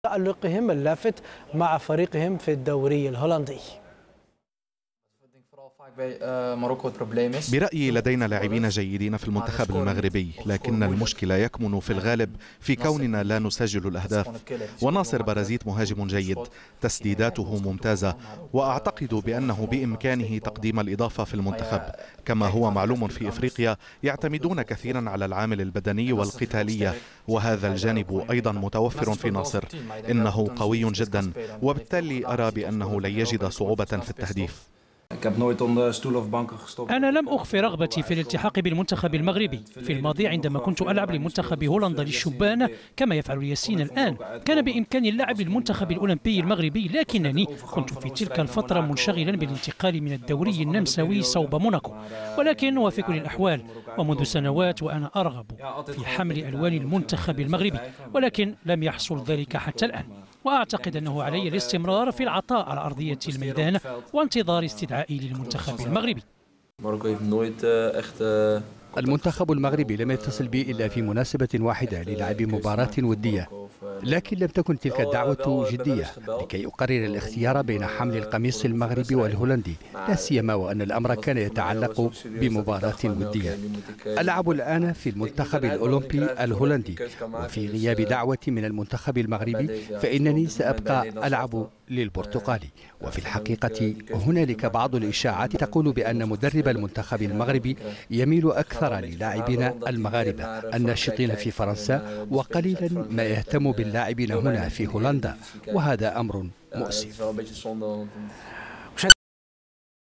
تألقهم اللافت مع فريقهم في الدوري الهولندي. برأيي لدينا لاعبين جيدين في المنتخب المغربي، لكن المشكلة يكمن في الغالب في كوننا لا نسجل الأهداف. وناصر بارازيت مهاجم جيد، تسديداته ممتازة، وأعتقد بأنه بإمكانه تقديم الإضافة في المنتخب. كما هو معلوم في إفريقيا يعتمدون كثيرا على العامل البدني والقتالية، وهذا الجانب أيضا متوفر في ناصر. إنه قوي جدا، وبالتالي أرى بأنه لن يجد صعوبة في التهديف. أنا لم أخفي رغبتي في الالتحاق بالمنتخب المغربي. في الماضي عندما كنت ألعب لمنتخب هولندا للشبان كما يفعل ياسين الآن، كان بإمكاني اللعب للمنتخب الأولمبي المغربي، لكنني كنت في تلك الفترة منشغلا بالانتقال من الدوري النمساوي صوب موناكو. ولكن وفي كل الأحوال ومنذ سنوات وأنا أرغب في حمل ألوان المنتخب المغربي، ولكن لم يحصل ذلك حتى الآن. وأعتقد أنه علي الاستمرار في العطاء على أرضية الميدان وانتظار استدعائي للمنتخب المغربي. المنتخب المغربي لم يتصل بي إلا في مناسبة واحدة للعب مباراة ودية، لكن لم تكن تلك الدعوة جدية لكي أقرر الاختيار بين حمل القميص المغربي والهولندي، لا سيما وأن الأمر كان يتعلق بمباراة ودية. ألعب الآن في المنتخب الأولمبي الهولندي، وفي غياب دعوة من المنتخب المغربي فإنني سأبقى ألعب للبرتغال. وفي الحقيقة هنالك بعض الإشاعات تقول بأن مدرب المنتخب المغربي يميل أكثر للاعبين المغاربة الناشطين في فرنسا، وقليلا ما يهتم باللاعبين هنا في هولندا، وهذا أمر مؤسف.